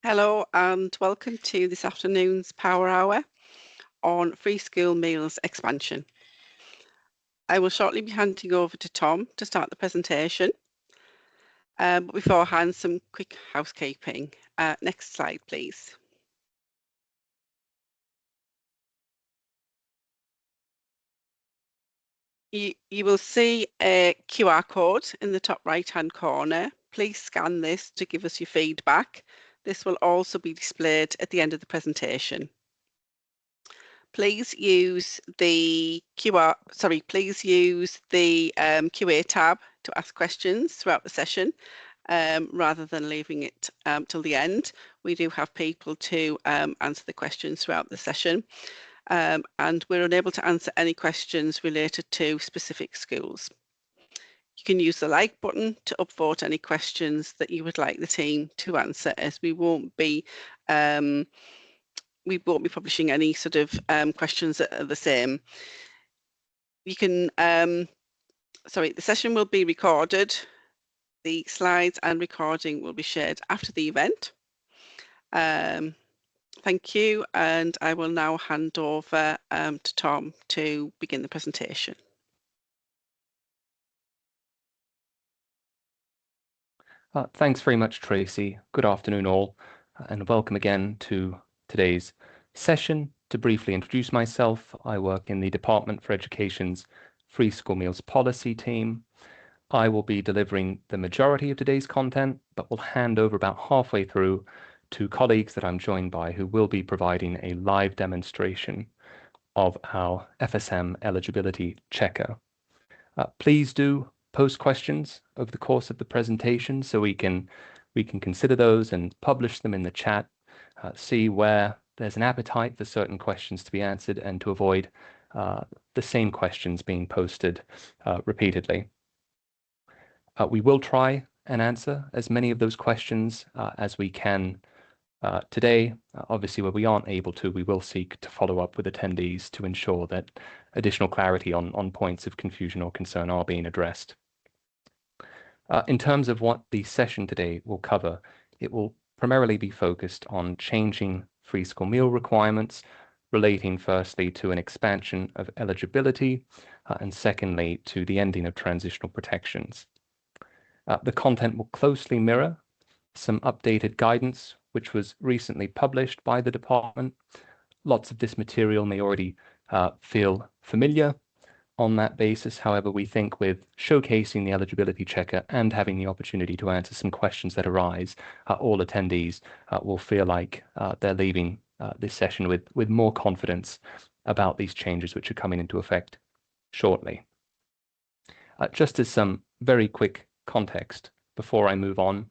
Hello and welcome to this afternoon's Power Hour on free school meals expansion. I will shortly be handing over to Tom to start the presentation. But beforehand, some quick housekeeping. Next slide, please. You will see a QR code in the top right-hand corner. Please scan this to give us your feedback. This will also be displayed at the end of the presentation. Please use the QA tab to ask questions throughout the session rather than leaving it till the end. We do have people to answer the questions throughout the session. And we're unable to answer any questions related to specific schools. You can use the like button to upvote any questions that you would like the team to answer, as we won't be publishing any sort of questions that are the same. You can, the session will be recorded. The slides and recording will be shared after the event. Thank you, and I will now hand over to Tom to begin the presentation. Thanks very much, Tracy. Good afternoon all, and welcome again to today's session. To briefly introduce myself, I work in the Department for Education's Free School Meals Policy team. I will be delivering the majority of today's content, but will hand over about halfway through to colleagues that I'm joined by who will be providing a live demonstration of our FSM eligibility checker. Please do post questions over the course of the presentation so we can consider those and publish them in the chat, see where there's an appetite for certain questions to be answered and to avoid the same questions being posted repeatedly. We will try and answer as many of those questions as we can today. Obviously, where we aren't able to, we will seek to follow up with attendees to ensure that additional clarity on points of confusion or concern are being addressed. In terms of what the session today will cover, it will primarily be focused on changing free school meal requirements, relating firstly to an expansion of eligibility, and secondly to the ending of transitional protections. The content will closely mirror some updated guidance, which was recently published by the department. Lots of this material may already feel familiar on that basis. However, we think with showcasing the eligibility checker and having the opportunity to answer some questions that arise, all attendees will feel like they're leaving this session with more confidence about these changes which are coming into effect shortly. Just as some very quick context before I move on,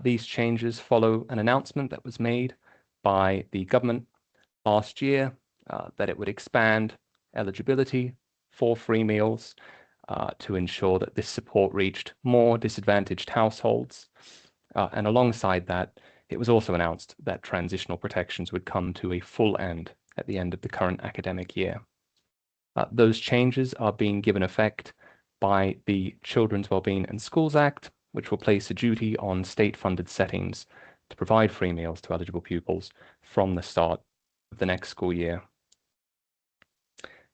these changes follow an announcement that was made by the government last year that it would expand eligibility for free meals to ensure that this support reached more disadvantaged households. And alongside that, it was also announced that transitional protections would come to a full end at the end of the current academic year. Those changes are being given effect by the Children's Wellbeing and Schools Act, which will place a duty on state-funded settings to provide free meals to eligible pupils from the start of the next school year.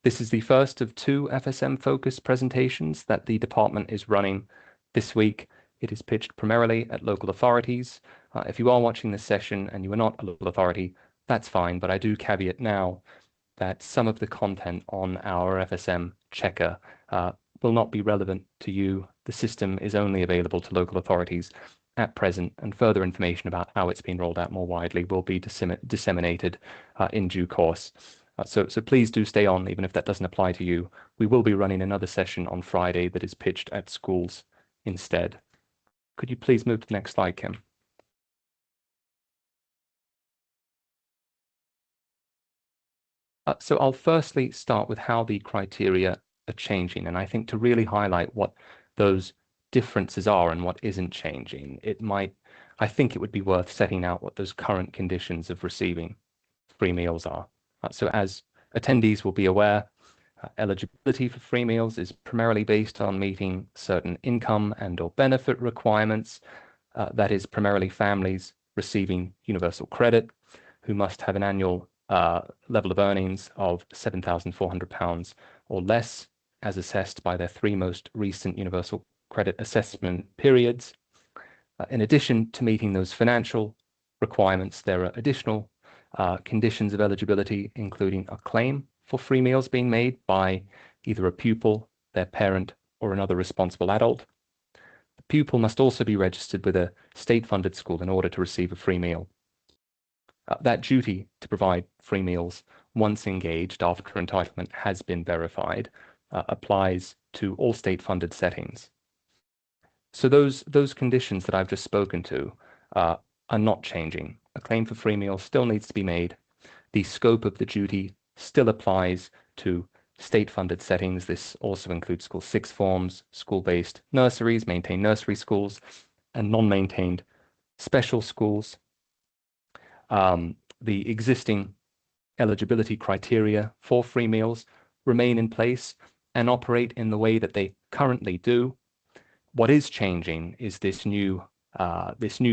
This is the first of two FSM-focused presentations that the department is running this week. It is pitched primarily at local authorities. If you are watching this session and you are not a local authority, that's fine, but I do caveat now that some of the content on our FSM checker will not be relevant to you. The system is only available to local authorities at present, and further information about how it's been rolled out more widely will be disseminated in due course. So please do stay on, even if that doesn't apply to you. We will be running another session on Friday that is pitched at schools instead. Could you please move to the next slide, Kim? So I'll firstly start with how the criteria are changing, and I think to really highlight what those differences are and what isn't changing, I think it would be worth setting out what those current conditions of receiving free meals are. So as attendees will be aware, eligibility for free meals is primarily based on meeting certain income and/or benefit requirements. That is primarily families receiving universal credit, who must have an annual level of earnings of £7,400 or less, as assessed by their 3 most recent universal credit assessment periods. In addition to meeting those financial requirements, there are additional conditions of eligibility, including a claim for free meals being made by either a pupil, their parent, or another responsible adult. The pupil must also be registered with a state-funded school in order to receive a free meal. That duty to provide free meals, once engaged after entitlement has been verified, applies to all state-funded settings. So those conditions that I've just spoken to are not changing. A claim for free meals still needs to be made. The scope of the duty still applies to state-funded settings. This also includes school sixth forms, school-based nurseries, maintained nursery schools, and non-maintained special schools. The existing eligibility criteria for free meals remain in place and operate in the way that they currently do. What is changing is this new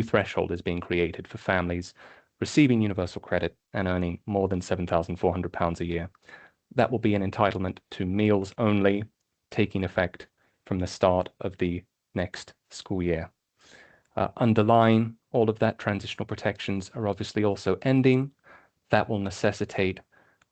threshold is being created for families receiving universal credit and earning more than £7,400 a year. That will be an entitlement to meals only, taking effect from the start of the next school year. Underlying all of that, transitional protections are obviously also ending. That will necessitate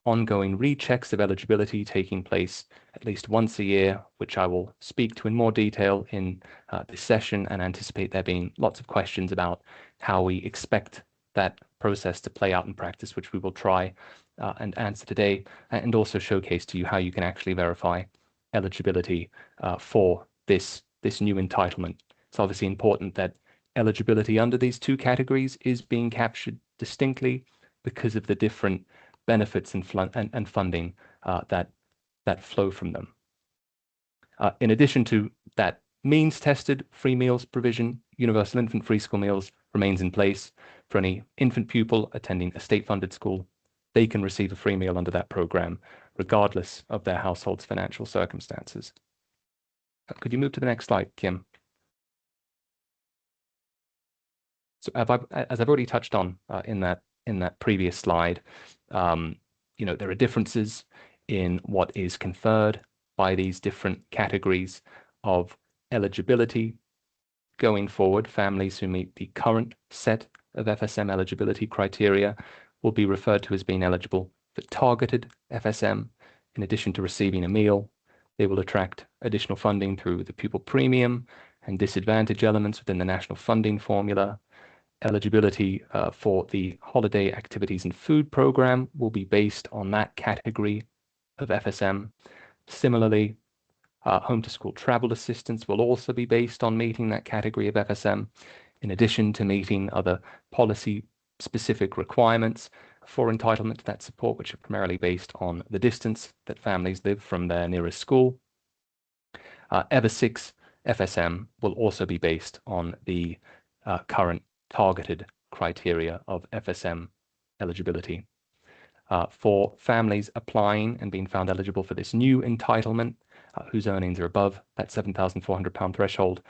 ongoing rechecks of eligibility taking place at least once a year, which I will speak to in more detail in this session, and anticipate there being lots of questions about how we expect that process to play out in practice, which we will try and answer today, and also showcase to you how you can actually verify eligibility for this new entitlement. It's obviously important that eligibility under these two categories is being captured distinctly because of the different benefits and funding that flow from them. In addition to that means-tested free meals provision, universal infant free school meals remains in place for any infant pupil attending a state-funded school. They can receive a free meal under that program, regardless of their household's financial circumstances. Could you move to the next slide, Kim? So as I've already touched on in that previous slide, there are differences in what is conferred by these different categories of eligibility. Going forward, families who meet the current set of FSM eligibility criteria will be referred to as being eligible for targeted FSM. In addition to receiving a meal, they will attract additional funding through the pupil premium and disadvantage elements within the national funding formula. Eligibility for the holiday activities and food program will be based on that category of FSM. Similarly, home to school travel assistance will also be based on meeting that category of FSM, in addition to meeting other policy specific requirements for entitlement to that support, which are primarily based on the distance that families live from their nearest school. EVER 6 FSM will also be based on the current targeted criteria of FSM eligibility. For families applying and being found eligible for this new entitlement, whose earnings are above that £7,400 threshold,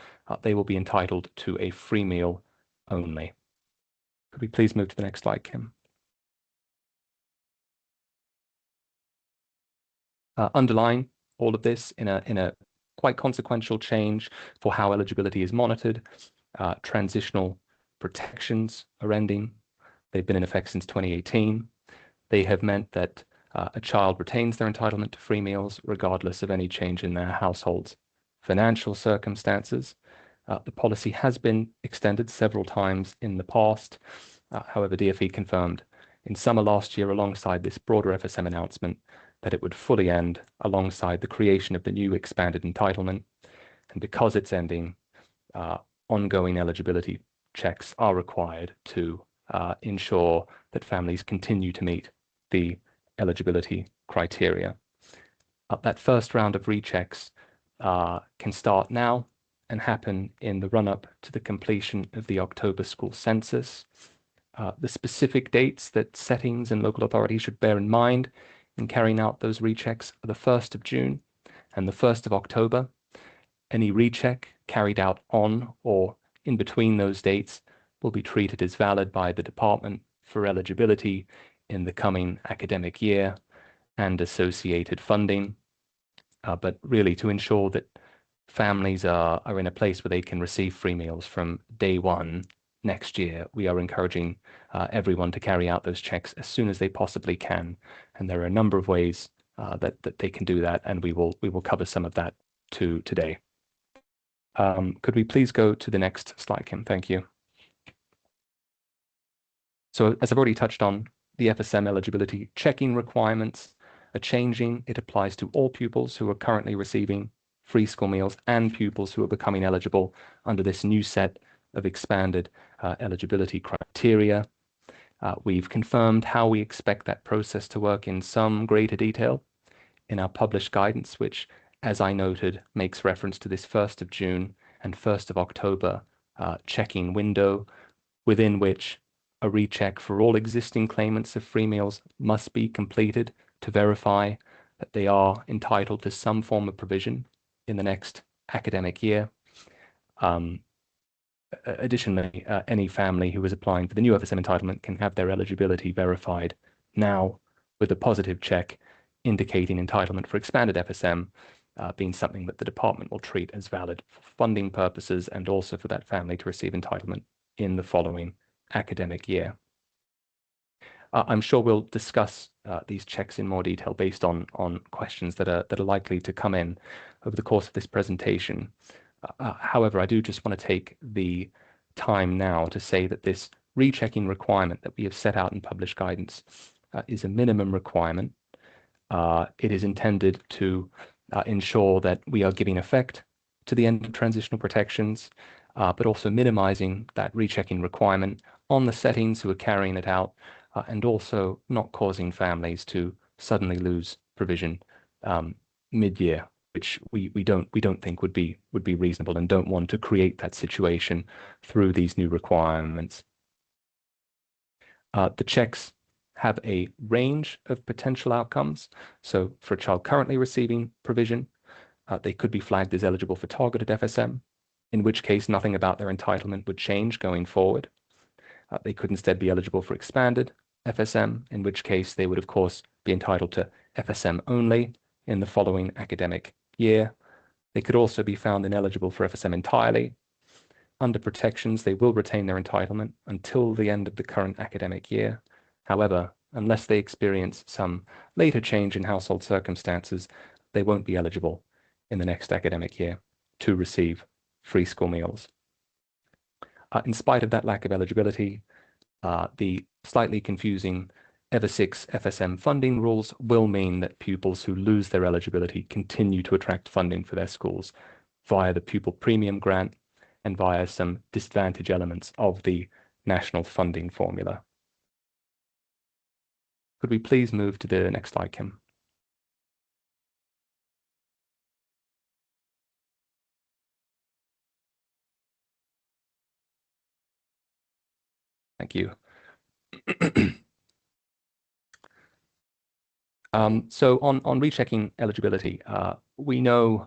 they will be entitled to a free meal only. Could we please move to the next slide, Kim? Underlying all of this in a quite consequential change for how eligibility is monitored, transitional protections are ending. They've been in effect since 2018. They have meant that a child retains their entitlement to free meals regardless of any change in their household's financial circumstances. The policy has been extended several times in the past. However, DfE confirmed in summer last year, alongside this broader FSM announcement, that it would fully end alongside the creation of the new expanded entitlement. And because it's ending, ongoing eligibility checks are required to ensure that families continue to meet the eligibility criteria. That first round of rechecks can start now and happen in the run-up to the completion of the October school census. The specific dates that settings and local authorities should bear in mind in carrying out those rechecks are the 1st of June and the 1st of October. Any recheck carried out on or in between those dates will be treated as valid by the department for eligibility in the coming academic year and associated funding, but really to ensure that families are in a place where they can receive free meals from day one next year. We are encouraging everyone to carry out those checks as soon as they possibly can, and there are a number of ways that they can do that, and we will cover some of that too today. Could we please go to the next slide, Kim? Thank you. So as I've already touched on, the FSM eligibility checking requirements are changing. It applies to all pupils who are currently receiving free school meals and pupils who are becoming eligible under this new set of expanded eligibility criteria. We've confirmed how we expect that process to work in some greater detail in our published guidance, which, as I noted, makes reference to this 1st of June and 1st of October checking window, within which a recheck for all existing claimants of free meals must be completed to verify that they are entitled to some form of provision in the next academic year. Additionally, any family who is applying for the new FSM entitlement can have their eligibility verified now with a positive check indicating entitlement for expanded FSM being something that the department will treat as valid for funding purposes and also for that family to receive entitlement in the following academic year. I'm sure we'll discuss these checks in more detail based on questions that are likely to come in over the course of this presentation. However, I do just want to take the time now to say that this rechecking requirement that we have set out in published guidance is a minimum requirement. It is intended to ensure that we are giving effect to the end of transitional protections, but also minimizing that rechecking requirement on the settings who are carrying it out, and also not causing families to suddenly lose provision mid-year, which we don't think would be reasonable and don't want to create that situation through these new requirements. The checks have a range of potential outcomes. So for a child currently receiving provision, they could be flagged as eligible for targeted FSM, in which case nothing about their entitlement would change going forward. They could instead be eligible for expanded FSM, in which case they would, of course, be entitled to FSM only in the following academic year. They could also be found ineligible for FSM entirely. Under protections, they will retain their entitlement until the end of the current academic year. However, unless they experience some later change in household circumstances, they won't be eligible in the next academic year to receive free school meals. In spite of that lack of eligibility, the slightly confusing EVA 6 FSM funding rules will mean that pupils who lose their eligibility continue to attract funding for their schools via the pupil premium grant and via some disadvantage elements of the national funding formula. Could we please move to the next slide, Kim? Thank you. So on rechecking eligibility, we know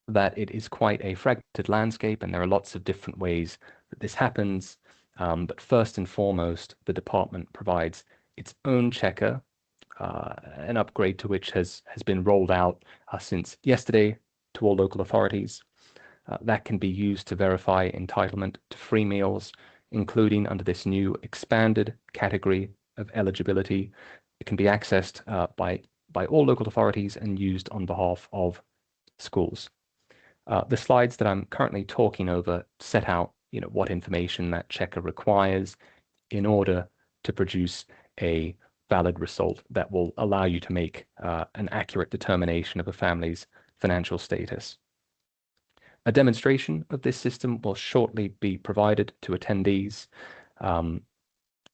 that it is quite a fragmented landscape and there are lots of different ways that this happens. But first and foremost, the department provides its own checker, an upgrade to which has been rolled out since yesterday to all local authorities. That can be used to verify entitlement to free meals, including under this new expanded category of eligibility. It can be accessed by all local authorities and used on behalf of schools. The slides that I'm currently talking over set out, what information that checker requires in order to produce a valid result that will allow you to make an accurate determination of a family's financial status. A demonstration of this system will shortly be provided to attendees.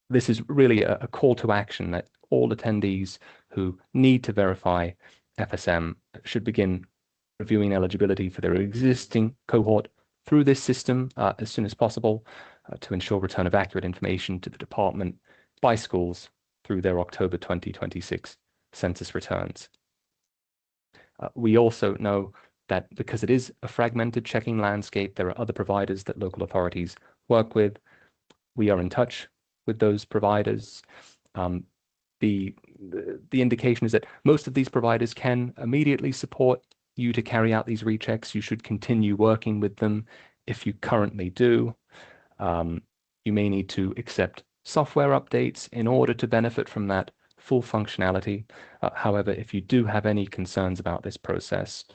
This is really a call to action that all attendees who need to verify FSM should begin reviewing eligibility for their existing cohort through this system as soon as possible to ensure return of accurate information to the department by schools through their October 2026 census returns. We also know that because it is a fragmented checking landscape, there are other providers that local authorities work with. We are in touch with those providers. The indication is that most of these providers can immediately support you to carry out these rechecks. You should continue working with them if you currently do. You may need to accept software updates in order to benefit from that full functionality. However, if you do have any concerns about this process,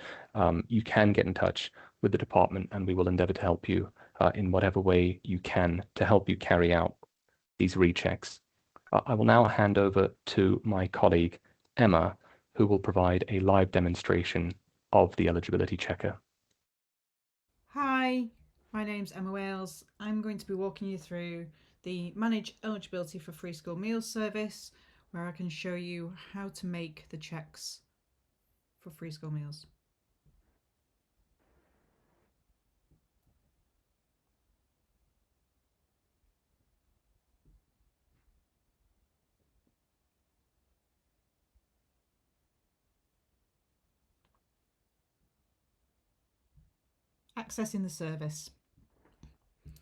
you can get in touch with the department and we will endeavor to help you in whatever way you can to help you carry out these rechecks. I will now hand over to my colleague, Emma, who will provide a live demonstration of the eligibility checker. Hi, my name's Emma Wales. I'm going to be walking you through the Manage Eligibility for Free School Meals service, where I can show you how to make the checks for free school meals. Accessing the service.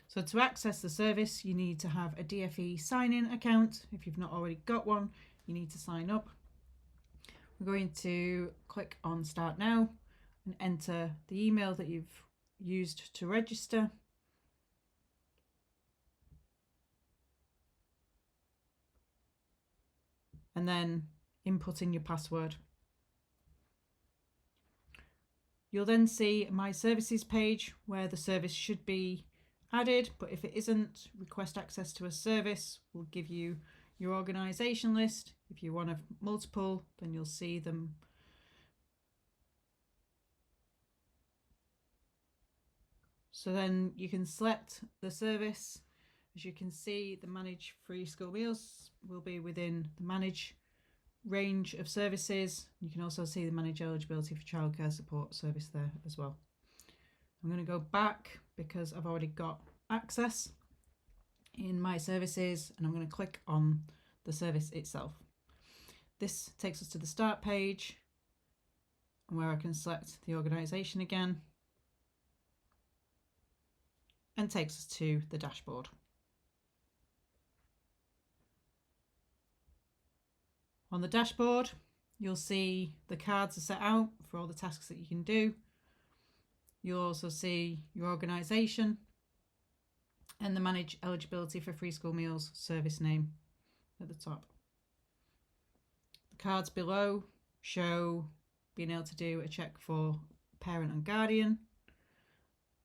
So to access the service, you need to have a DFE sign-in account. If you've not already got one, you need to sign up. We're going to click on Start Now and enter the email that you've used to register. And then input in your password. You'll then see My Services page where the service should be added, but if it isn't, Request Access to a Service will give you your organisation list. If you want a multiple, then you'll see them. So then you can select the service. As you can see, the Manage Free School Meals will be within the Manage range of services. You can also see the Manage Eligibility for Childcare Support service there as well. I'm going to go back because I've already got access in My Services, and I'm going to click on the service itself. This takes us to the start page where I can select the organisation again and takes us to the dashboard. On the dashboard, you'll see the cards are set out for all the tasks that you can do. You'll also see your organisation and the Manage Eligibility for Free School Meals service name at the top. The cards below show being able to do a check for parent and guardian,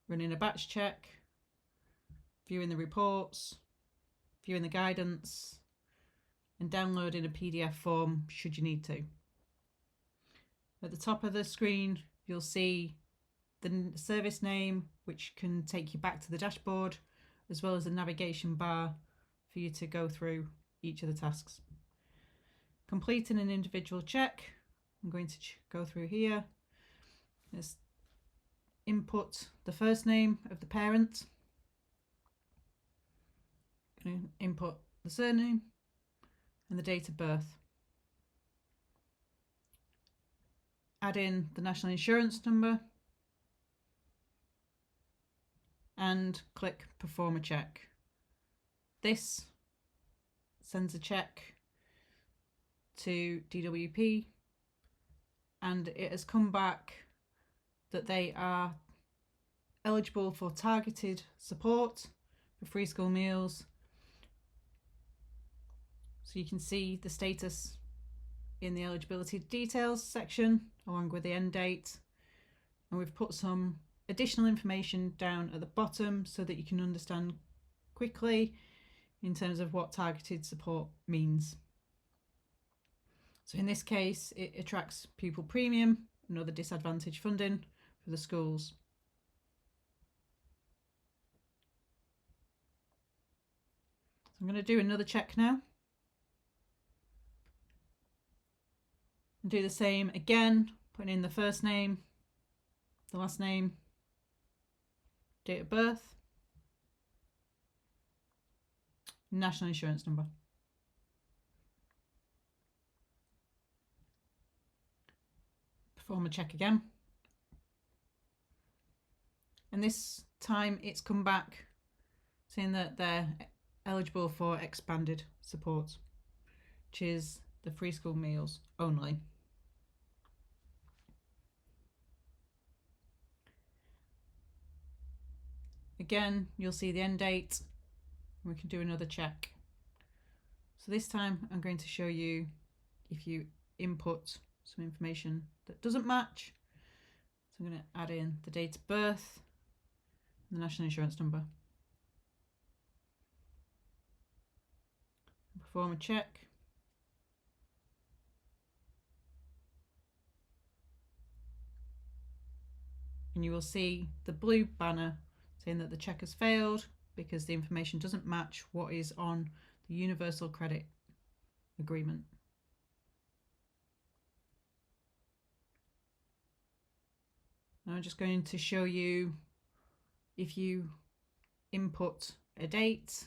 running a batch check, viewing the reports, viewing the guidance, and downloading a PDF form should you need to. At the top of the screen, you'll see the service name, which can take you back to the dashboard, as well as a navigation bar for you to go through each of the tasks. Completing an individual check, I'm going to go through here. Let's input the first name of the parent, input the surname and the date of birth. Add in the national insurance number and click Perform a Check. This sends a check to DWP and it has come back that they are eligible for targeted support for free school meals. So you can see the status in the eligibility details section along with the end date, and we've put some additional information down at the bottom so that you can understand quickly in terms of what targeted support means. So in this case, it attracts pupil premium and other disadvantaged funding for the schools. So I'm going to do another check now. And do the same again, putting in the first name, the last name, date of birth, national insurance number. Perform a check again. And this time it's come back saying that they're eligible for expanded support, which is the free school meals only. Again, you'll see the end date, and we can do another check. So this time I'm going to show you if you input some information that doesn't match. So I'm going to add in the date of birth and the national insurance number. Perform a check. And you will see the blue banner saying that the check has failed because the information doesn't match what is on the Universal Credit Agreement. Now I'm just going to show you if you input a date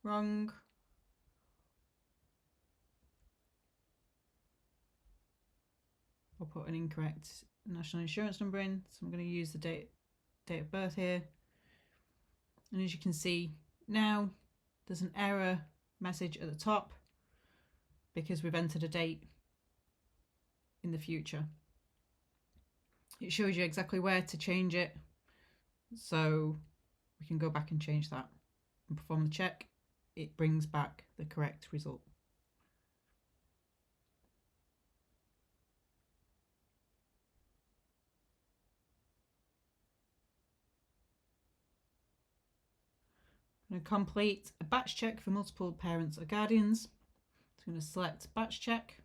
wrong, or put an incorrect national insurance number in. So I'm going to use the date of birth here. And as you can see now, there's an error message at the top because we've entered a date in the future. It shows you exactly where to change it, so we can go back and change that and perform the check. It brings back the correct result. I'm going to complete a batch check for multiple parents or guardians. So I'm going to select batch check.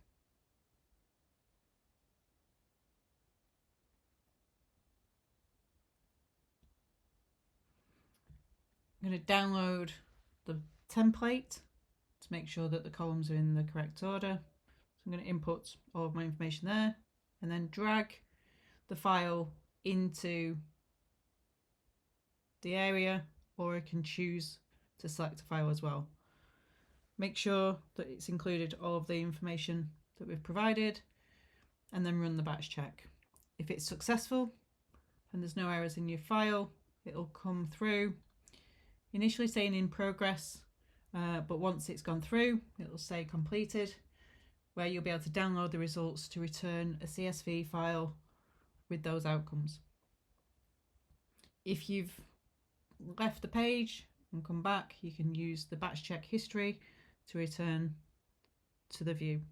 I'm going to download the template to make sure that the columns are in the correct order. So I'm going to input all of my information there and then drag the file into the area, or I can choose to select a file as well. Make sure that it's included all of the information that we've provided and then run the batch check. If it's successful and there's no errors in your file, it'll come through initially saying in progress, but once it's gone through, it'll say completed, where you'll be able to download the results to return a CSV file with those outcomes. If you've left the page and come back, you can use the batch check history to return to the view.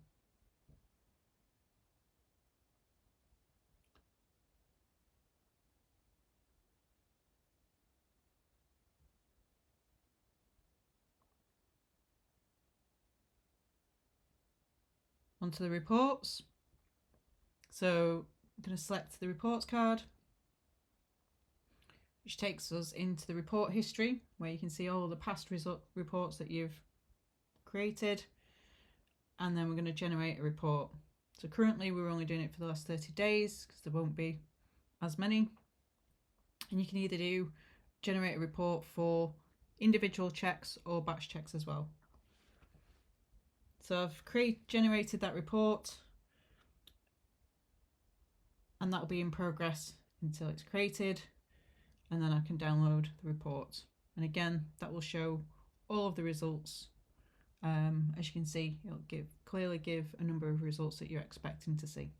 Onto the reports. So I'm going to select the reports card, which takes us into the report history, where you can see all the past reports that you've created. And then we're going to generate a report. So currently we're only doing it for the last 30 days because there won't be as many. And you can either do generate a report for individual checks or batch checks as well. So I've generated that report, and that'll be in progress until it's created, and then I can download the report. And again, that will show all of the results. As you can see, it'll clearly give a number of results that you're expecting to see.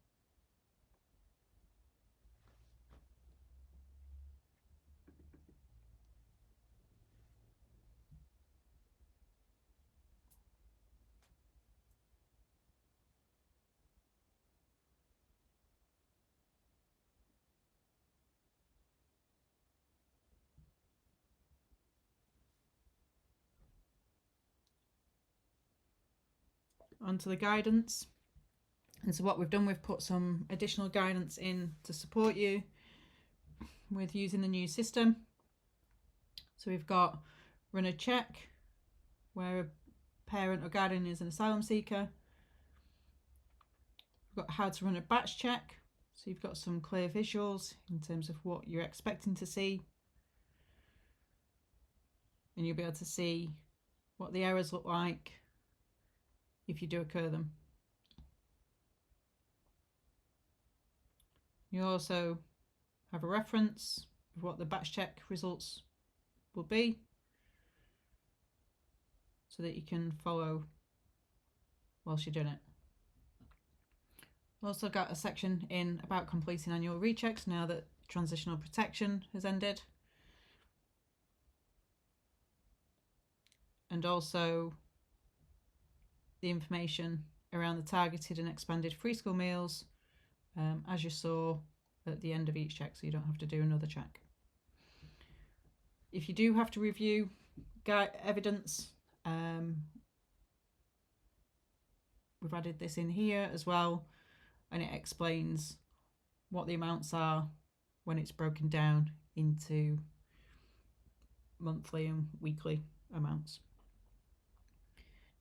Onto the guidance. And so what we've done, we've put some additional guidance in to support you with using the new system. So we've got run a check, where a parent or guardian is an asylum seeker. We've got how to run a batch check. So you've got some clear visuals in terms of what you're expecting to see. And you'll be able to see what the errors look like if you do occur them. You also have a reference of what the batch check results will be. so that you can follow whilst you're doing it. We've also got a section in about completing annual rechecks now that transitional protection has ended. And also the information around the targeted and expanded free school meals, as you saw at the end of each check, so you don't have to do another check. If you do have to review evidence, we've added this in here as well, and it explains what the amounts are when it's broken down into monthly and weekly amounts.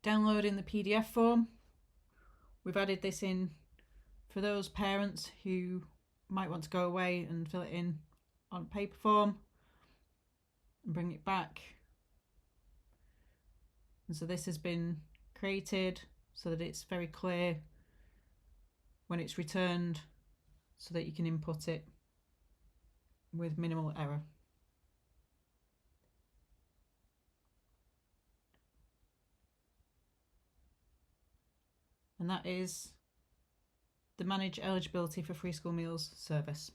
Downloading the PDF form, we've added this in for those parents who might want to go away and fill it in on paper form and bring it back. And so this has been created so that it's very clear when it's returned, so that you can input it with minimal error. And that is the Manage Eligibility for Free School Meals service.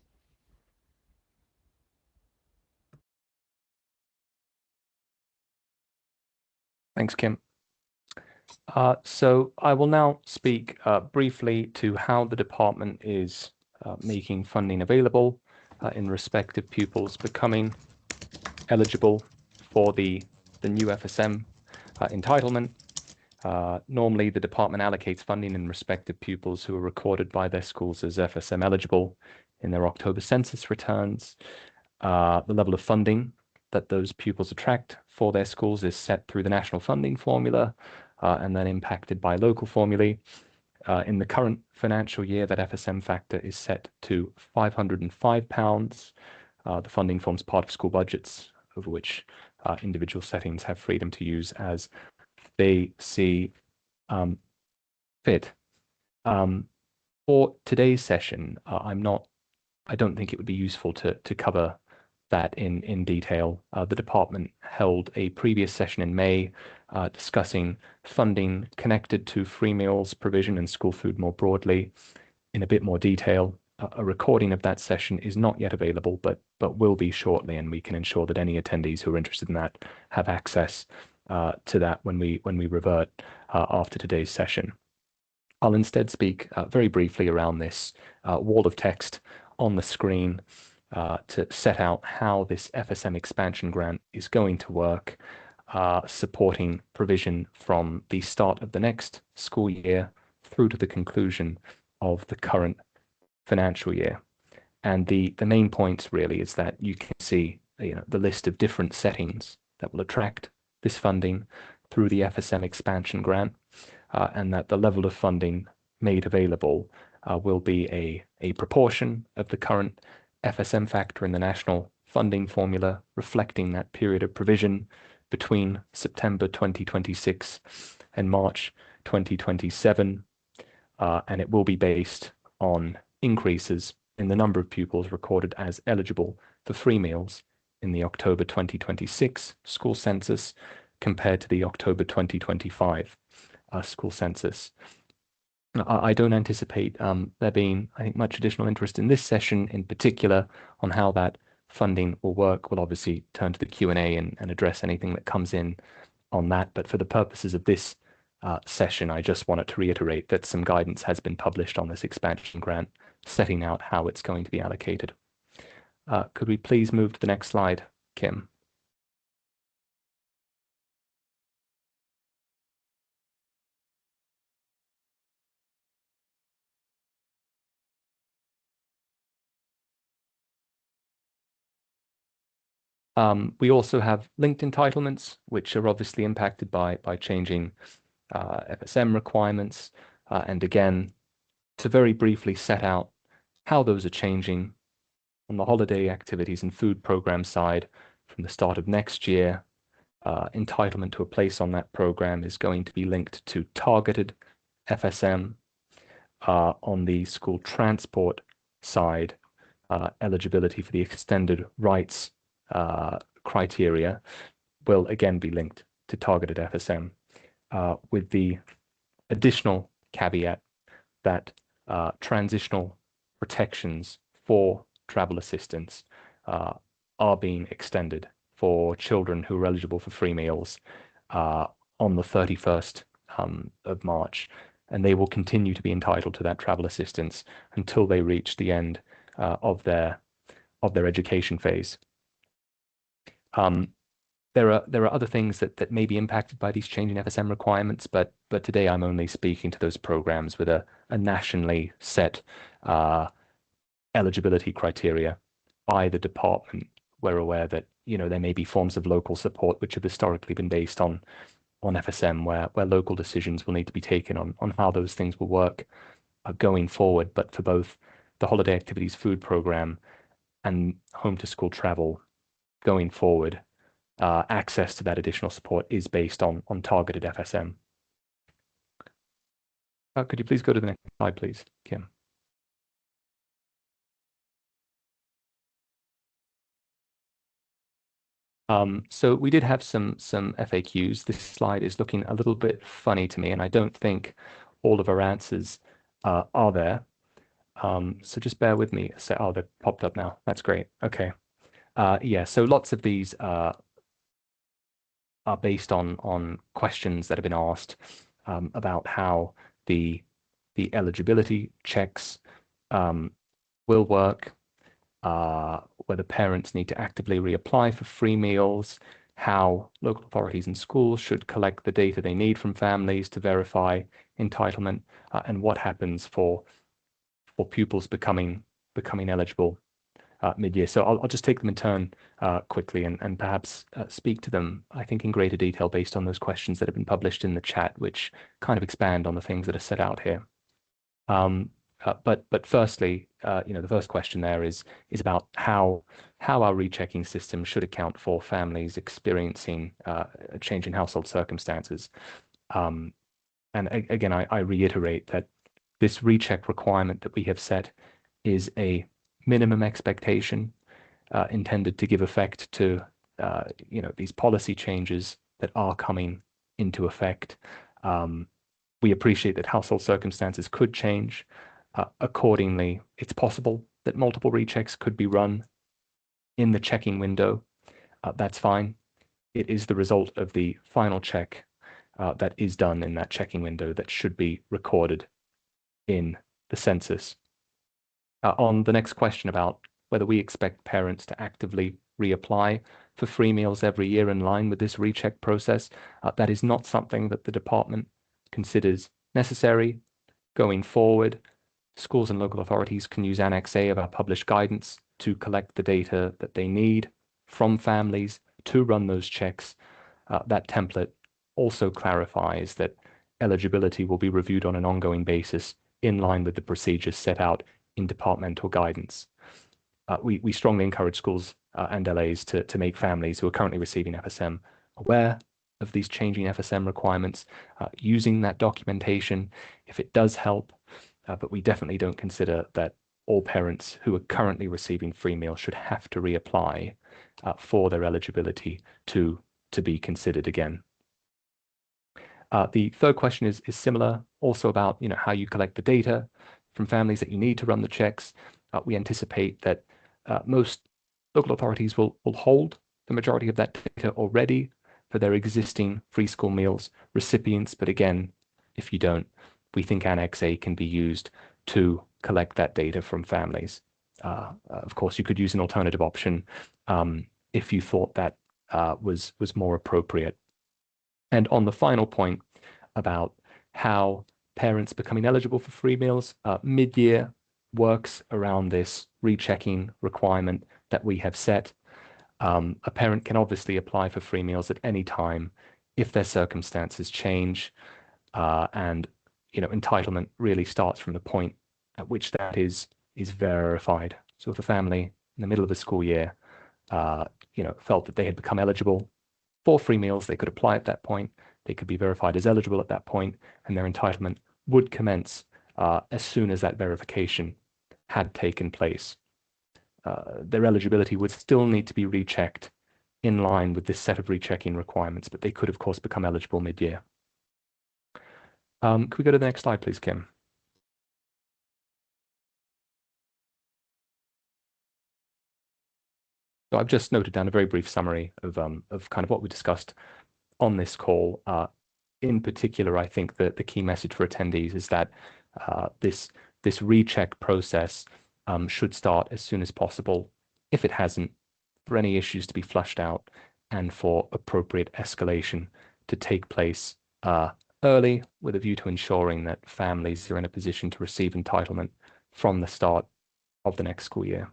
Thanks, Kim. So I will now speak briefly to how the department is making funding available in respect of pupils becoming eligible for the new FSM entitlement. Normally, the department allocates funding in respect of pupils who are recorded by their schools as FSM eligible in their October census returns. The level of funding that those pupils attract for their schools is set through the national funding formula and then impacted by local formulae. In the current financial year, that FSM factor is set to £505. The funding forms part of school budgets, over which individual settings have freedom to use as they see fit. For today's session, I don't think it would be useful to cover that in detail. The department held a previous session in May discussing funding connected to free meals provision and school food more broadly in a bit more detail. A recording of that session is not yet available, but will be shortly, and we can ensure that any attendees who are interested in that have access to that when we revert after today's session. I'll instead speak very briefly around this wall of text on the screen to set out how this FSM expansion grant is going to work, supporting provision from the start of the next school year through to the conclusion of the current financial year. And the main points really is that you can see the list of different settings that will attract this funding through the FSM expansion grant, and that the level of funding made available will be a proportion of the current FSM factor in the national funding formula, reflecting that period of provision between September 2026 and March 2027, and it will be based on increases in the number of pupils recorded as eligible for free meals in the October 2026 school census compared to the October 2025 school census. I don't anticipate there being, I think, much additional interest in this session in particular on how that funding will work. We'll obviously turn to the Q&A and address anything that comes in on that. But for the purposes of this session, I just wanted to reiterate that some guidance has been published on this expansion grant, setting out how it's going to be allocated. Could we please move to the next slide, Kim? We also have linked entitlements, which are obviously impacted by changing FSM requirements. And again, to very briefly set out how those are changing on the holiday activities and food program side from the start of next year, entitlement to a place on that program is going to be linked to targeted FSM. On the school transport side, eligibility for the extended rights criteria will again be linked to targeted FSM. with the additional caveat that transitional protections for travel assistance are being extended for children who are eligible for free meals on the 31st of March, and they will continue to be entitled to that travel assistance until they reach the end of their education phase. There are other things that may be impacted by these changing FSM requirements, but today I'm only speaking to those programs with a nationally set eligibility criteria by the department. We're aware that there may be forms of local support which have historically been based on FSM, where local decisions will need to be taken on how those things will work going forward. But for both the holiday activities food program and home to school travel going forward, access to that additional support is based on targeted FSM. Could you please go to the next slide, please, Kim? So we did have some FAQs. This slide is looking a little bit funny to me, and I don't think all of our answers are there. So just bear with me. So, oh, they've popped up now. That's great. Okay. Yeah, so lots of these are based on questions that have been asked about how the eligibility checks will work, whether parents need to actively reapply for free meals, how local authorities and schools should collect the data they need from families to verify entitlement, and what happens for pupils becoming eligible mid-year. So I'll just take them in turn quickly and perhaps speak to them, I think, in greater detail based on those questions that have been published in the chat, which kind of expand on the things that are set out here. But firstly, the first question there is about how our rechecking system should account for families experiencing a change in household circumstances. And again, I reiterate that this recheck requirement that we have set is a minimum expectation intended to give effect to these policy changes that are coming into effect. We appreciate that household circumstances could change. Accordingly, it's possible that multiple rechecks could be run in the checking window. That's fine. It is the result of the final check that is done in that checking window that should be recorded in the census. On the next question about whether we expect parents to actively reapply for free meals every year in line with this recheck process, that is not something that the department considers necessary going forward. Schools and local authorities can use Annex A of our published guidance to collect the data that they need from families to run those checks. That template also clarifies that eligibility will be reviewed on an ongoing basis in line with the procedures set out in departmental guidance. We strongly encourage schools and LAs to make families who are currently receiving FSM aware of these changing FSM requirements, using that documentation if it does help. But we definitely don't consider that all parents who are currently receiving free meals should have to reapply for their eligibility to be considered again. The third question is similar, also about how you collect the data from families that you need to run the checks. We anticipate that most local authorities will hold the majority of that data already for their existing free school meals recipients. But again, if you don't, we think Annex A can be used to collect that data from families. Of course, you could use an alternative option if you thought that was more appropriate. And on the final point about how parents becoming eligible for free meals, mid-year works around this rechecking requirement that we have set. A parent can obviously apply for free meals at any time if their circumstances change, and entitlement really starts from the point at which that is verified. So if a family in the middle of the school year, felt that they had become eligible for free meals, they could apply at that point. They could be verified as eligible at that point, and their entitlement would commence as soon as that verification had taken place. Their eligibility would still need to be rechecked in line with this set of rechecking requirements, but they could, of course, become eligible mid-year. Could we go to the next slide, please, Kim? So I've just noted down a very brief summary of kind of what we discussed on this call. In particular, I think that the key message for attendees is that this recheck process should start as soon as possible, if it hasn't, for any issues to be flushed out, and for appropriate escalation to take place early, with a view to ensuring that families are in a position to receive entitlement from the start of the next school year.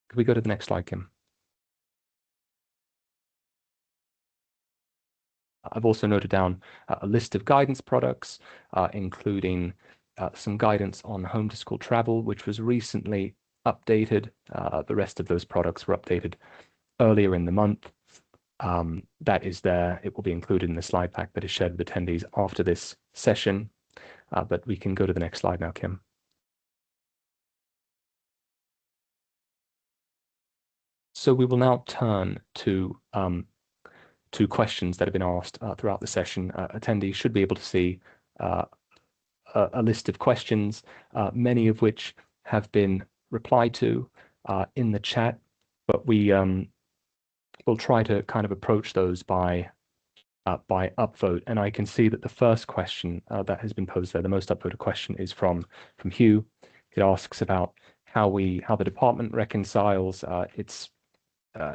Could we go to the next slide, Kim? I've also noted down a list of guidance products, including some guidance on home to school travel, which was recently updated. The rest of those products were updated earlier in the month. That is there. It will be included in the slide pack that is shared with attendees after this session. But we can go to the next slide now, Kim. So we will now turn to questions that have been asked throughout the session. Attendees should be able to see a list of questions, many of which have been replied to in the chat, but we will try to kind of approach those by upvote. And I can see that the first question that has been posed there, the most upvoted question, is from Hugh. It asks about how the department reconciles its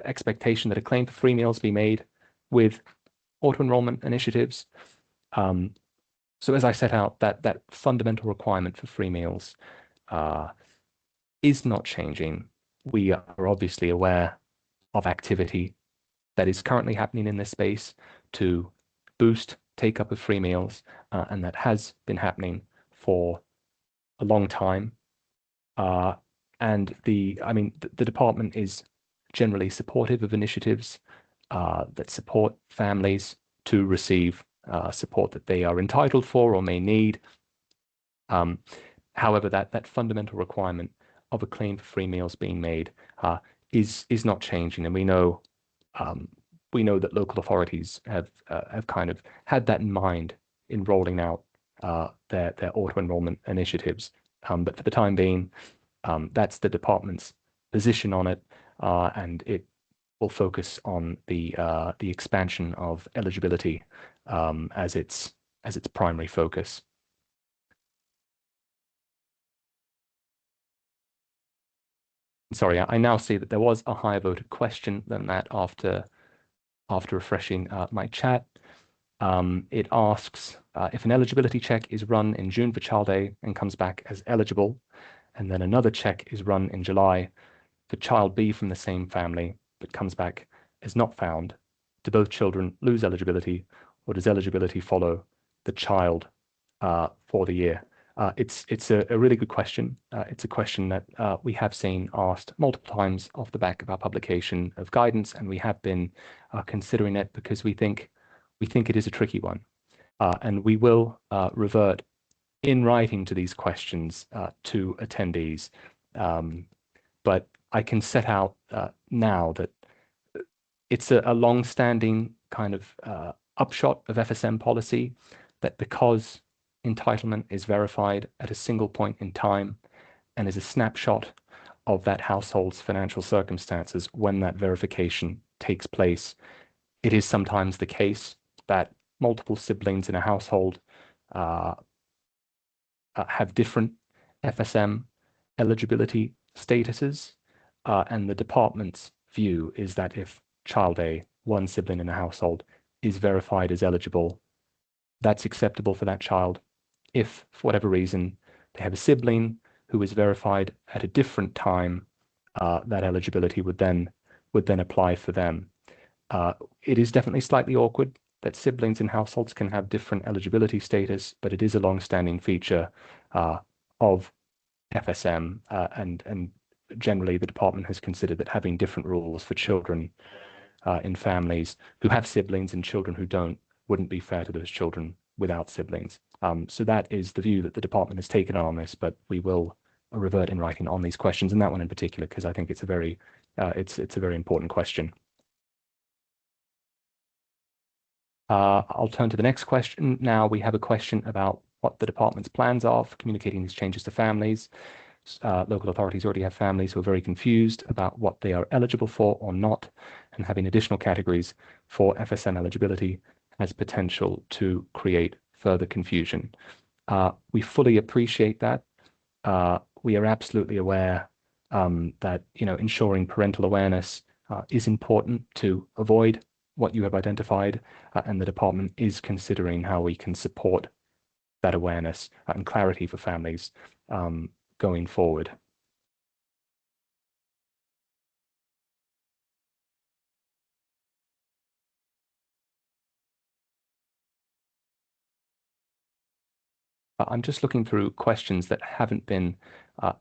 expectation that a claim for free meals be made with auto-enrollment initiatives. So as I set out, that fundamental requirement for free meals is not changing. We are obviously aware of activity that is currently happening in this space to boost take-up of free meals, and that has been happening for a long time. And the department is generally supportive of initiatives that support families to receive support that they are entitled for or may need. However, that fundamental requirement of a claim for free meals being made is not changing, and we know that local authorities have kind of had that in mind in rolling out their auto-enrollment initiatives. But for the time being, that's the department's position on it, and it will focus on the expansion of eligibility as its primary focus. Sorry, I now see that there was a higher voted question than that after refreshing my chat. It asks if an eligibility check is run in June for Child A and comes back as eligible, and then another check is run in July for Child B from the same family but comes back as not found, do both children lose eligibility, or does eligibility follow the child for the year? It's a really good question. It's a question that we have seen asked multiple times off the back of our publication of guidance, and we have been considering it because we think it is a tricky one, and we will revert in writing to these questions to attendees. But I can set out now that it's a long-standing kind of upshot of FSM policy that because entitlement is verified at a single point in time and is a snapshot of that household's financial circumstances when that verification takes place, it is sometimes the case that multiple siblings in a household have different FSM eligibility statuses, and the department's view is that if Child A, one sibling in a household, is verified as eligible, that's acceptable for that child. If, for whatever reason, they have a sibling who is verified at a different time, that eligibility would then apply for them. It is definitely slightly awkward that siblings in households can have different eligibility status, but it is a long-standing feature of FSM, and generally the department has considered that having different rules for children in families who have siblings and children who don't wouldn't be fair to those children without siblings. So that is the view that the department has taken on this, but we will revert in writing on these questions, and that one in particular, because I think it's a very important question. I'll turn to the next question. Now we have a question about what the department's plans are for communicating these changes to families. Local authorities already have families who are very confused about what they are eligible for or not, and having additional categories for FSM eligibility has potential to create further confusion. We fully appreciate that. We are absolutely aware that ensuring parental awareness is important to avoid what you have identified, and the department is considering how we can support that awareness and clarity for families going forward. I'm just looking through questions that haven't been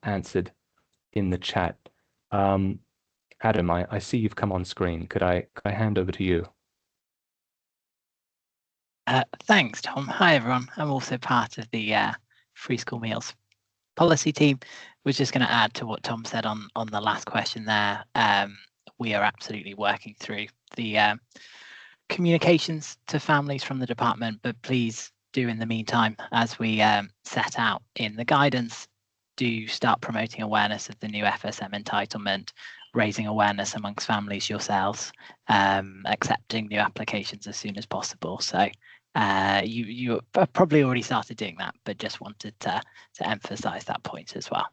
answered in the chat. Adam, I see you've come on screen. Could I hand over to you? Thanks, Tom. Hi, everyone. I'm also part of the Free School Meals policy team. Was just going to add to what Tom said on the last question there. We are absolutely working through the communications to families from the department, but please do in the meantime, as we set out in the guidance, do start promoting awareness of the new FSM entitlement, raising awareness amongst families yourselves, accepting new applications as soon as possible. So you have probably already started doing that, but just wanted to emphasize that point as well.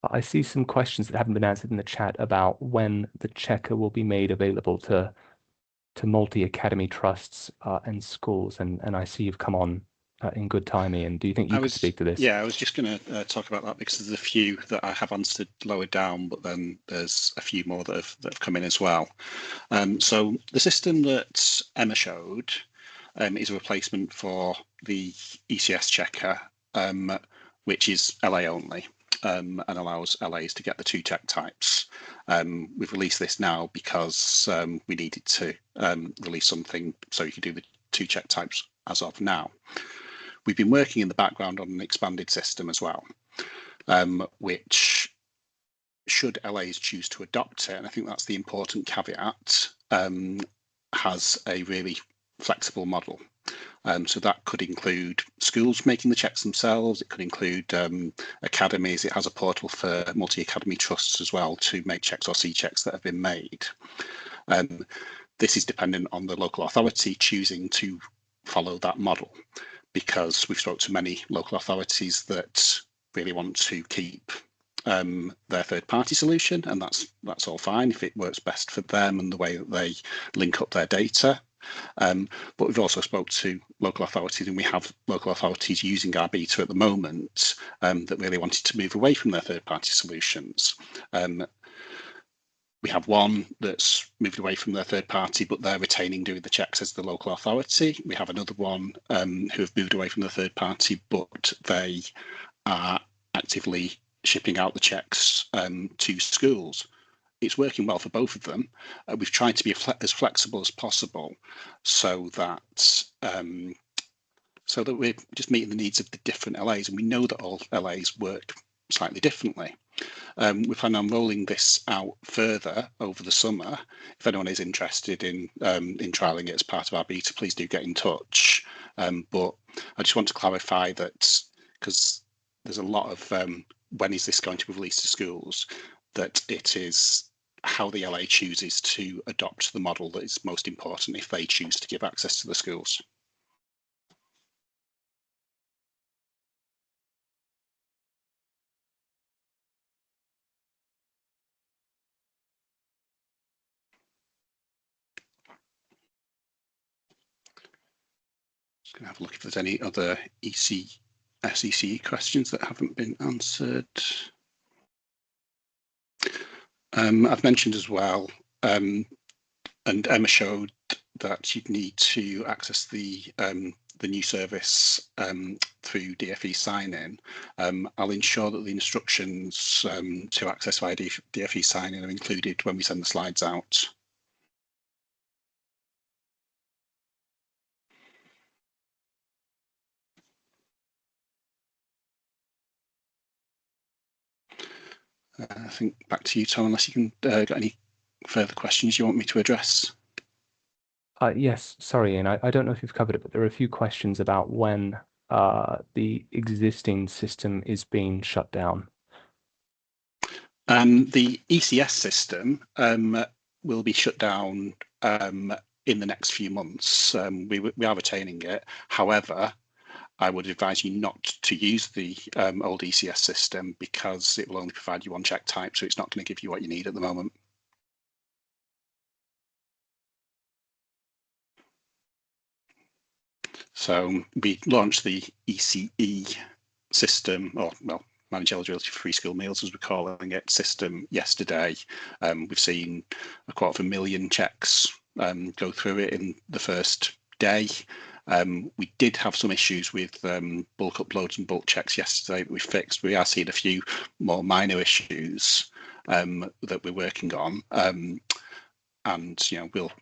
I see some questions that haven't been answered in the chat about when the checker will be made available to multi-academy trusts and schools, and I see you've come on in good time, Ian. Do you think you could speak to this? Yeah, I was just going to talk about that because there's a few that I have answered lower down, but then there's a few more that have come in as well. So the system that Emma showed is a replacement for the ECS checker, which is LA only. And allows LAs to get the 2 check types. We've released this now because we needed to release something so you could do the 2 check types as of now. We've been working in the background on an expanded system as well, which, should LAs choose to adopt it, and I think that's the important caveat, has a really flexible model. So that could include schools making the checks themselves. It could include academies. It has a portal for multi-academy trusts as well to make checks or see checks that have been made. This is dependent on the local authority choosing to follow that model, because we've spoke to many local authorities that really want to keep their third-party solution, and that's all fine if it works best for them and the way that they link up their data. But we've also spoke to local authorities, and we have local authorities using our beta at the moment that really wanted to move away from their third-party solutions. We have one that's moved away from their third party, but they're retaining doing the checks as the local authority. We have another one who have moved away from the third party, but they are actively shipping out the checks to schools. It's working well for both of them. We've tried to be as flexible as possible so that we're just meeting the needs of the different LAs, and we know that all LAs work slightly differently. We plan on rolling this out further over the summer. If anyone is interested in trialling it as part of our beta, please do get in touch. But I just want to clarify that, because there's a lot of when is this going to be released to schools, that it is how the LA chooses to adopt the model that is most important if they choose to give access to the schools. Just going to have a look if there's any other SEC questions that haven't been answered. I've mentioned as well, and Emma showed that you'd need to access the new service through DFE sign-in. I'll ensure that the instructions to access via DFE sign-in are included when we send the slides out. I think back to you, Tom, unless you can got any further questions you want me to address. Yes, sorry, Ian, I don't know if you've covered it, but there are a few questions about when the existing system is being shut down. The ECS system will be shut down in the next few months. We are retaining it. However, I would advise you not to use the old ECS system because it will only provide you one check type, so it's not going to give you what you need at the moment. So we launched the ECE system, or well, Manage Eligibility for Free School Meals, as we're calling it, system yesterday. We've seen 250,000 checks go through it in the first day. We did have some issues with bulk uploads and bulk checks yesterday that we fixed. We are seeing a few more minor issues that we're working on, and we'll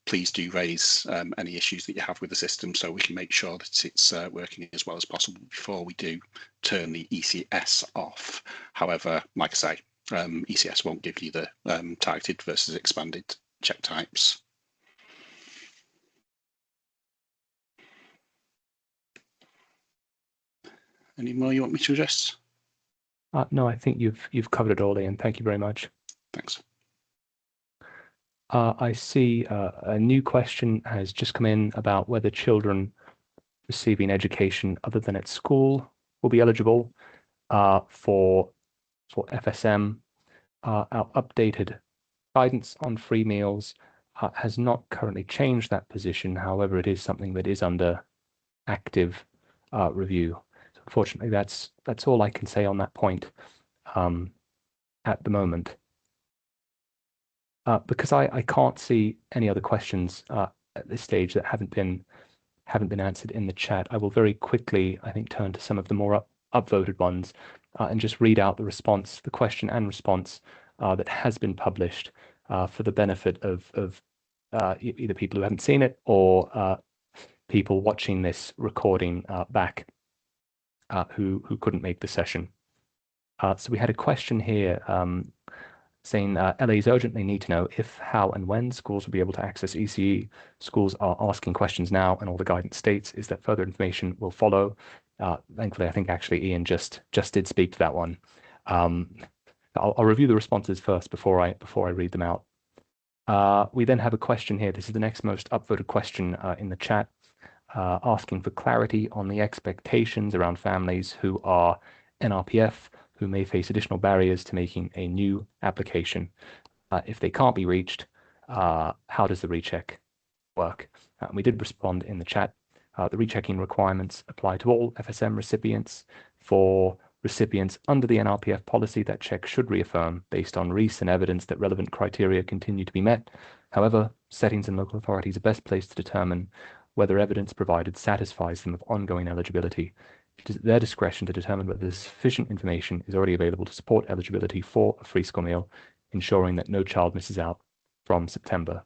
please do raise any issues that you have with the system so we can make sure that it's working as well as possible before we do turn the ECS off. However, like I say, ECS won't give you the targeted versus expanded check types. Any more you want me to address? No, I think you've covered it all, Ian. Thank you very much. Thanks. I see a new question has just come in about whether children receiving education other than at school will be eligible for FSM. Our updated guidance on free meals has not currently changed that position. However, it is something that is under active review. So unfortunately, that's all I can say on that point at the moment. Because I can't see any other questions at this stage that haven't been answered in the chat, I will very quickly, I think, turn to some of the more upvoted ones and just read out the question and response that has been published for the benefit of either people who haven't seen it or people watching this recording back who couldn't make the session. So we had a question here saying LAs urgently need to know if, how, and when schools will be able to access ECE. Schools are asking questions now, and all the guidance states is that further information will follow. Thankfully, I think actually Ian just did speak to that one. I'll review the responses first before I read them out. We then have a question here. This is the next most upvoted question in the chat, asking for clarity on the expectations around families who are NRPF, who may face additional barriers to making a new application. If they can't be reached, how does the recheck work? We did respond in the chat. The rechecking requirements apply to all FSM recipients. For recipients under the NRPF policy, that check should reaffirm based on recent evidence that relevant criteria continue to be met. However, settings and local authorities are best placed to determine whether evidence provided satisfies them of ongoing eligibility. It is at their discretion to determine whether sufficient information is already available to support eligibility for a free school meal, ensuring that no child misses out from September.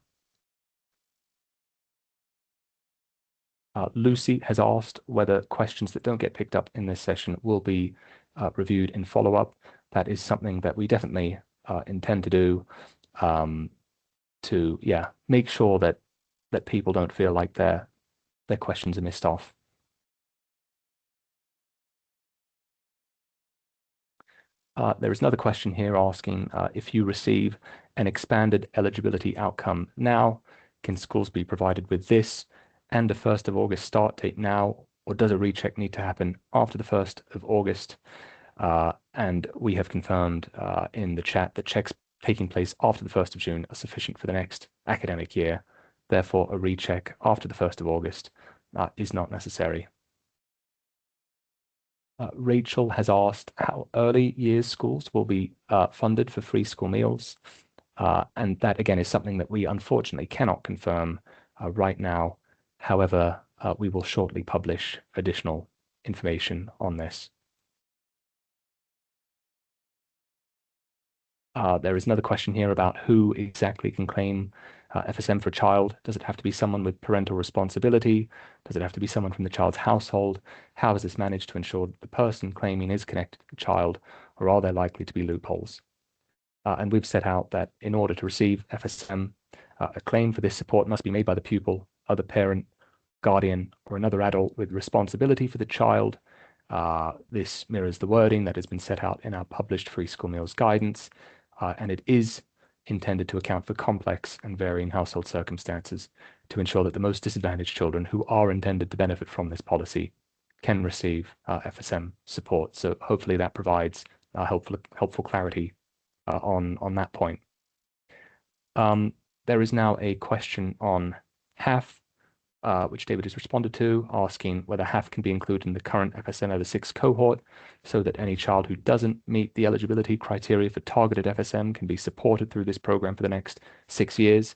Lucy has asked whether questions that don't get picked up in this session will be reviewed in follow-up. That is something that we definitely intend to do to make sure that people don't feel like their questions are missed off. There is another question here asking if you receive an expanded eligibility outcome now, can schools be provided with this and a 1st of August start date now, or does a recheck need to happen after the 1st of August? And we have confirmed in the chat that checks taking place after the 1st of June are sufficient for the next academic year. Therefore, a recheck after the 1st of August is not necessary. Rachel has asked how early years schools will be funded for free school meals. And that, again, is something that we unfortunately cannot confirm right now. However, we will shortly publish additional information on this. There is another question here about who exactly can claim FSM for a child. Does it have to be someone with parental responsibility? Does it have to be someone from the child's household? How is this managed to ensure that the person claiming is connected to the child, or are there likely to be loopholes? And we've set out that in order to receive FSM, a claim for this support must be made by the pupil, other parent, guardian, or another adult with responsibility for the child. This mirrors the wording that has been set out in our published Free School Meals guidance, and it is intended to account for complex and varying household circumstances to ensure that the most disadvantaged children who are intended to benefit from this policy can receive FSM support. So hopefully that provides helpful clarity on that point. There is now a question on HAF, which David has responded to, asking whether HAF can be included in the current FSM over 6 cohort so that any child who doesn't meet the eligibility criteria for targeted FSM can be supported through this program for the next 6 years.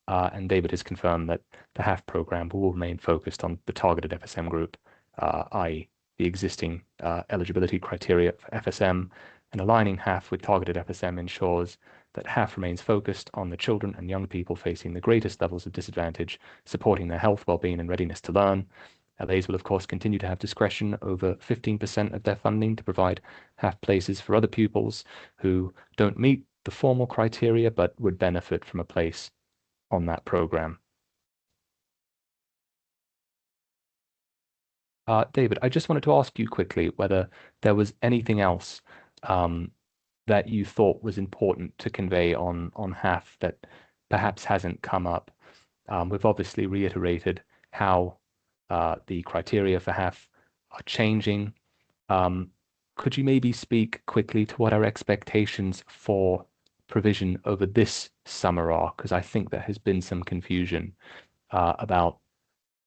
And David has confirmed that the HAF program will remain focused on the targeted FSM group, i.e. the existing eligibility criteria for FSM, and aligning HAF with targeted FSM ensures that HAF remains focused on the children and young people facing the greatest levels of disadvantage, supporting their health, well-being, and readiness to learn. LAs will, of course, continue to have discretion over 15% of their funding to provide HAF places for other pupils who don't meet the formal criteria but would benefit from a place on that program. David, I just wanted to ask you quickly whether there was anything else that you thought was important to convey on HAF that perhaps hasn't come up. We've obviously reiterated how the criteria for HAF are changing. Could you maybe speak quickly to what our expectations for provision over this summer are? Because I think there has been some confusion about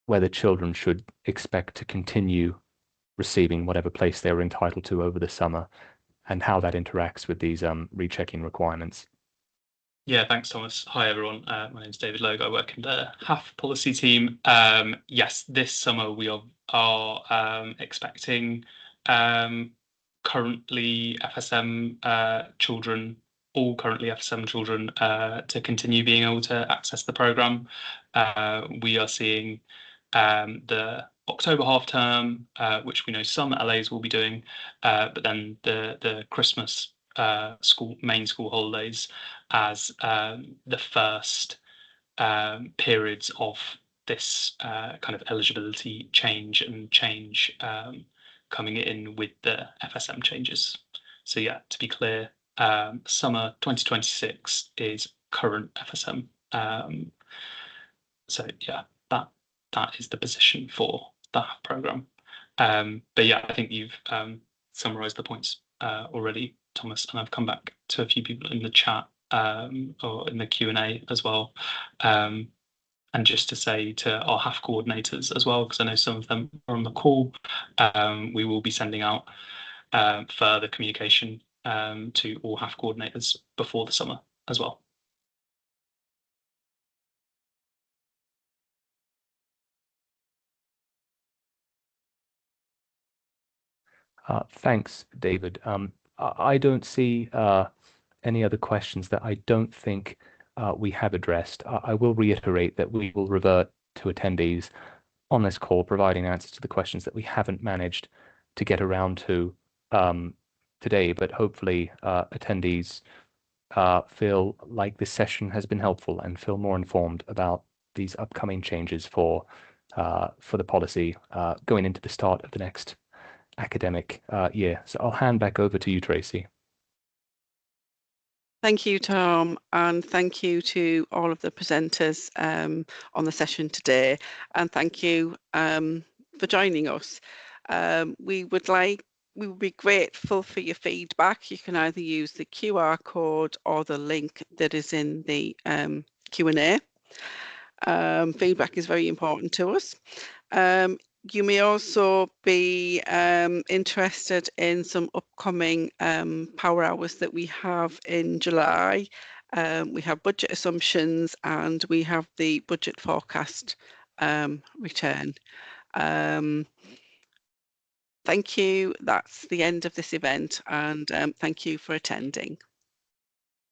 whether children should expect to continue receiving whatever place they were entitled to over the summer, and how that interacts with these rechecking requirements. Yeah, thanks, Thomas. Hi, everyone. My name is David Logue. I work in the HAF policy team. Yes, this summer we are expecting currently FSM children, all currently FSM children, to continue being able to access the programme. We are seeing the October half term, which we know some LAs will be doing, but then the Christmas main school holidays as the first periods of this kind of eligibility change coming in with the FSM changes. So yeah, to be clear, summer 2026 is current FSM. So yeah, that is the position for that program. But yeah, I think you've summarised the points already, Thomas, and I've come back to a few people in the chat or in the Q&A as well. And just to say to our HAF coordinators as well, because I know some of them are on the call, we will be sending out further communication to all HAF coordinators before the summer as well. Thanks, David. I don't see any other questions that I don't think we have addressed. I will reiterate that we will revert to attendees on this call, providing answers to the questions that we haven't managed to get around to today, but hopefully attendees feel like this session has been helpful and feel more informed about these upcoming changes for the policy going into the start of the next academic year. So I'll hand back over to you, Tracy. Thank you, Tom, and thank you to all of the presenters on the session today, and thank you for joining us. We would be grateful for your feedback. You can either use the QR code or the link that is in the Q&A. Feedback is very important to us. You may also be interested in some upcoming power hours that we have in July. We have budget assumptions and we have the budget forecast return. Thank you. That's the end of this event, and thank you for attending.